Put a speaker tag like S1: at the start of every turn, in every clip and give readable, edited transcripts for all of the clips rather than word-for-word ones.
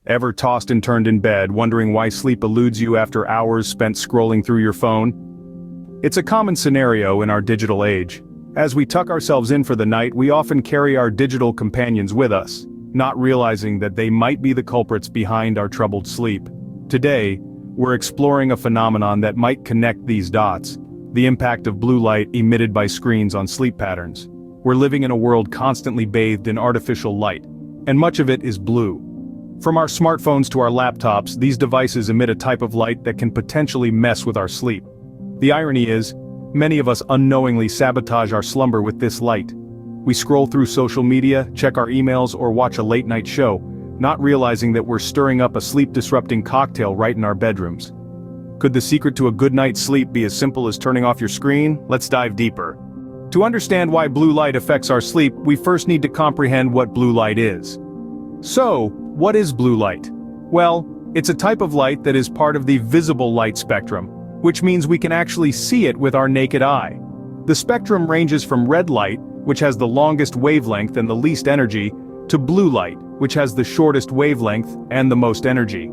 S1: Ever tossed and turned in bed, wondering why sleep eludes you after hours spent scrolling through your phone? It's a common scenario in our digital age. As we tuck ourselves in for the night, we often carry our digital companions with us, not realizing that they might be the culprits behind our troubled sleep. Today, we're exploring a phenomenon that might connect these dots: the impact of blue light emitted by screens on sleep patterns. We're living in a world constantly bathed in artificial light, and much of it is blue. From our smartphones to our laptops, these devices emit a type of light that can potentially mess with our sleep. The irony is, many of us unknowingly sabotage our slumber with this light. We scroll through social media, check our emails, or watch a late-night show, not realizing that we're stirring up a sleep-disrupting cocktail right in our bedrooms. Could the secret to a good night's sleep be as simple as turning off your screen? Let's dive deeper. To understand why blue light affects our sleep, we first need to comprehend what blue light is. So, what is blue light? Well, it's a type of light that is part of the visible light spectrum, which means we can actually see it with our naked eye. The spectrum ranges from red light, which has the longest wavelength and the least energy, to blue light, which has the shortest wavelength and the most energy.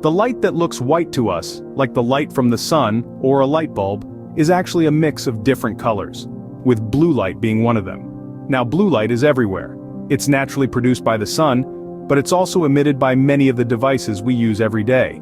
S1: The light that looks white to us, like the light from the sun or a light bulb, is actually a mix of different colors, with blue light being one of them. Now, blue light is everywhere. It's naturally produced by the sun, but it's also emitted by many of the devices we use every day.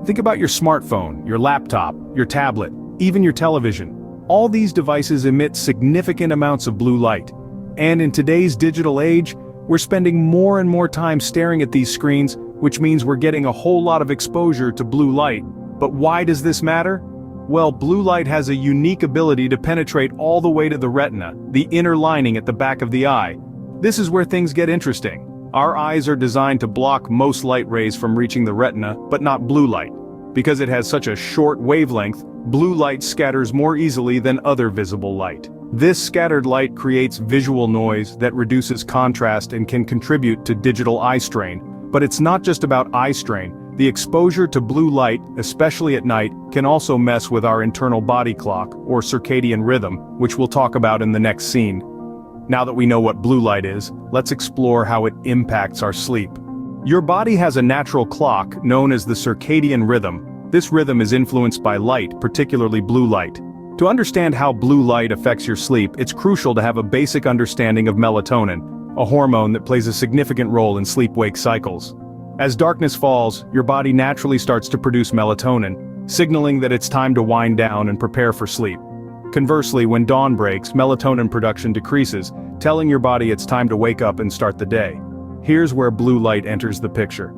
S1: Think about your smartphone, your laptop, your tablet, even your television. All these devices emit significant amounts of blue light. And in today's digital age, we're spending more and more time staring at these screens, which means we're getting a whole lot of exposure to blue light. But why does this matter? Well, blue light has a unique ability to penetrate all the way to the retina, the inner lining at the back of the eye. This is where things get interesting. Our eyes are designed to block most light rays from reaching the retina, but not blue light. Because it has such a short wavelength, blue light scatters more easily than other visible light. This scattered light creates visual noise that reduces contrast and can contribute to digital eye strain. But it's not just about eye strain. The exposure to blue light, especially at night, can also mess with our internal body clock, or circadian rhythm, which we'll talk about in the next scene. Now that we know what blue light is, let's explore how it impacts our sleep. Your body has a natural clock known as the circadian rhythm. This rhythm is influenced by light, particularly blue light. To understand how blue light affects your sleep, it's crucial to have a basic understanding of melatonin, a hormone that plays a significant role in sleep-wake cycles. As darkness falls, your body naturally starts to produce melatonin, signaling that it's time to wind down and prepare for sleep. Conversely, when dawn breaks, melatonin production decreases, telling your body it's time to wake up and start the day. Here's where blue light enters the picture.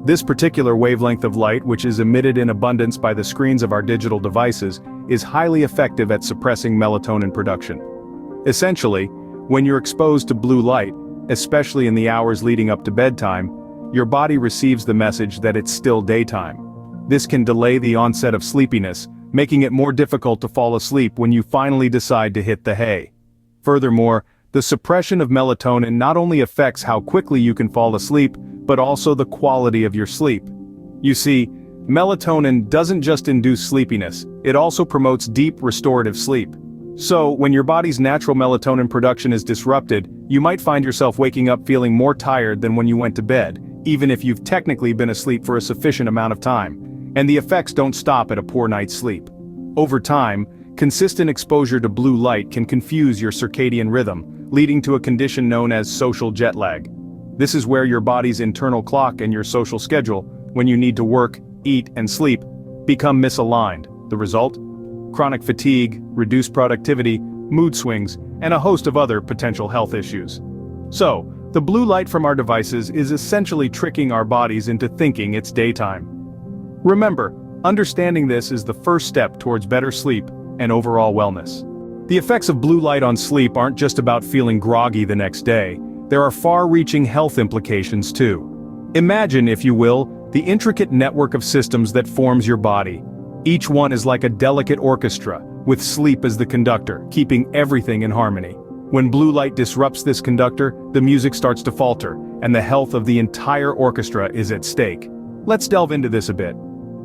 S1: This particular wavelength of light, which is emitted in abundance by the screens of our digital devices, is highly effective at suppressing melatonin production. Essentially, when you're exposed to blue light, especially in the hours leading up to bedtime, your body receives the message that it's still daytime. This can delay the onset of sleepiness, making it more difficult to fall asleep when you finally decide to hit the hay. Furthermore, the suppression of melatonin not only affects how quickly you can fall asleep, but also the quality of your sleep. You see, melatonin doesn't just induce sleepiness, it also promotes deep restorative sleep. So, when your body's natural melatonin production is disrupted, you might find yourself waking up feeling more tired than when you went to bed, even if you've technically been asleep for a sufficient amount of time. And the effects don't stop at a poor night's sleep. Over time, consistent exposure to blue light can confuse your circadian rhythm, leading to a condition known as social jet lag. This is where your body's internal clock and your social schedule, when you need to work, eat, and sleep, become misaligned. The result? Chronic fatigue, reduced productivity, mood swings, and a host of other potential health issues. So, the blue light from our devices is essentially tricking our bodies into thinking it's daytime. Remember, understanding this is the first step towards better sleep and overall wellness. The effects of blue light on sleep aren't just about feeling groggy the next day. There are far-reaching health implications too. Imagine, if you will, the intricate network of systems that forms your body. Each one is like a delicate orchestra, with sleep as the conductor, keeping everything in harmony. When blue light disrupts this conductor, the music starts to falter, and the health of the entire orchestra is at stake. Let's delve into this a bit.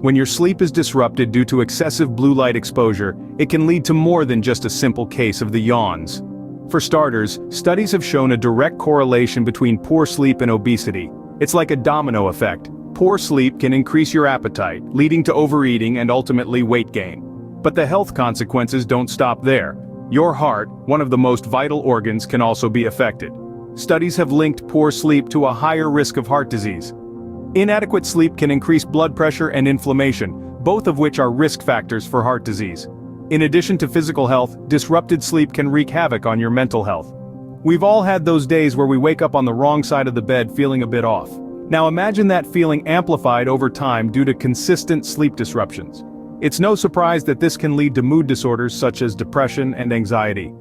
S1: When your sleep is disrupted due to excessive blue light exposure, it can lead to more than just a simple case of the yawns. For starters, studies have shown a direct correlation between poor sleep and obesity. It's like a domino effect. Poor sleep can increase your appetite, leading to overeating and ultimately weight gain. But the health consequences don't stop there. Your heart, one of the most vital organs, can also be affected. Studies have linked poor sleep to a higher risk of heart disease. Inadequate sleep can increase blood pressure and inflammation, both of which are risk factors for heart disease. In addition to physical health, disrupted sleep can wreak havoc on your mental health. We've all had those days where we wake up on the wrong side of the bed feeling a bit off. Now imagine that feeling amplified over time due to consistent sleep disruptions. It's no surprise that this can lead to mood disorders such as depression and anxiety.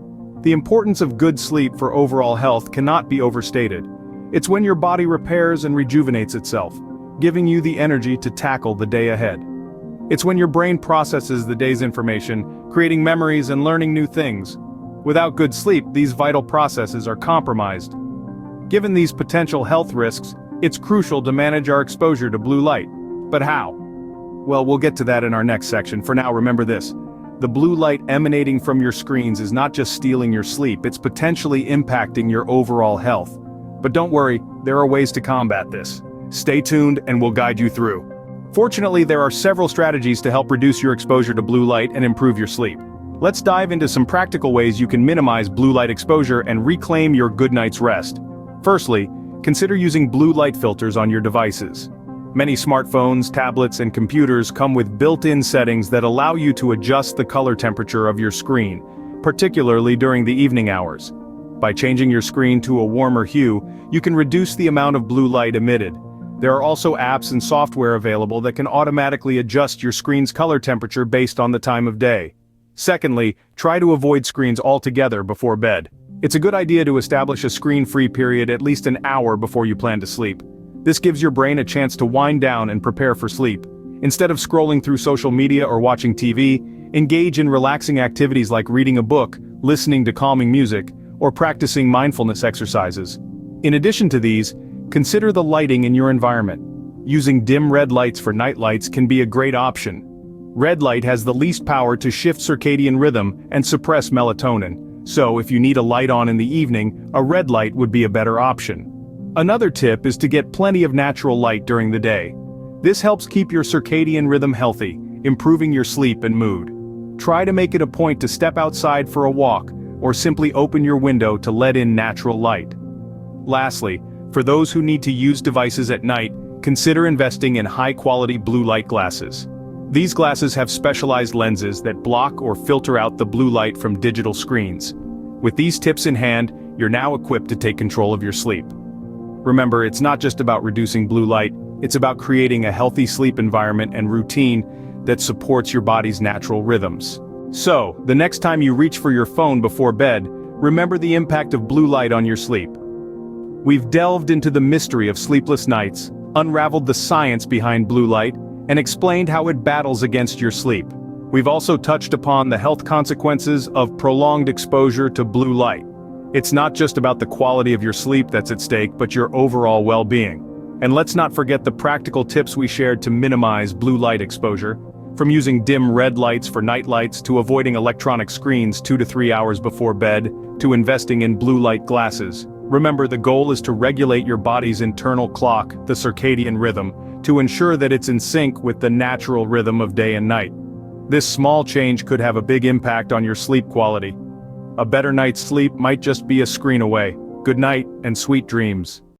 S1: The importance of good sleep for overall health cannot be overstated. It's when your body repairs and rejuvenates itself, giving you the energy to tackle the day ahead. It's when your brain processes the day's information, creating memories and learning new things. Without good sleep, these vital processes are compromised. Given these potential health risks, it's crucial to manage our exposure to blue light. But how? Well, we'll get to that in our next section. For now, remember this. The blue light emanating from your screens is not just stealing your sleep, it's potentially impacting your overall health. But don't worry, there are ways to combat this. Stay tuned and we'll guide you through. Fortunately, there are several strategies to help reduce your exposure to blue light and improve your sleep. Let's dive into some practical ways you can minimize blue light exposure and reclaim your good night's rest. Firstly, consider using blue light filters on your devices. Many smartphones, tablets, and computers come with built-in settings that allow you to adjust the color temperature of your screen, particularly during the evening hours. By changing your screen to a warmer hue, you can reduce the amount of blue light emitted. There are also apps and software available that can automatically adjust your screen's color temperature based on the time of day. Secondly, try to avoid screens altogether before bed. It's a good idea to establish a screen-free period at least an hour before you plan to sleep. This gives your brain a chance to wind down and prepare for sleep. Instead of scrolling through social media or watching TV, engage in relaxing activities like reading a book, listening to calming music, or practicing mindfulness exercises. In addition to these, consider the lighting in your environment. Using dim red lights for night lights can be a great option. Red light has the least power to shift circadian rhythm and suppress melatonin, so if you need a light on in the evening, a red light would be a better option. Another tip is to get plenty of natural light during the day. This helps keep your circadian rhythm healthy, improving your sleep and mood. Try to make it a point to step outside for a walk, or simply open your window to let in natural light. Lastly, for those who need to use devices at night, consider investing in high-quality blue light glasses. These glasses have specialized lenses that block or filter out the blue light from digital screens. With these tips in hand, you're now equipped to take control of your sleep. Remember, it's not just about reducing blue light, it's about creating a healthy sleep environment and routine that supports your body's natural rhythms. So, the next time you reach for your phone before bed, remember the impact of blue light on your sleep. We've delved into the mystery of sleepless nights, unraveled the science behind blue light, and explained how it battles against your sleep. We've also touched upon the health consequences of prolonged exposure to blue light. It's not just about the quality of your sleep that's at stake, but your overall well-being. And let's not forget the practical tips we shared to minimize blue light exposure. From using dim red lights for night lights to avoiding electronic screens 2 to 3 hours before bed, to investing in blue light glasses. Remember, the goal is to regulate your body's internal clock, the circadian rhythm, to ensure that it's in sync with the natural rhythm of day and night. This small change could have a big impact on your sleep quality. A better night's sleep might just be a screen away. Good night and sweet dreams.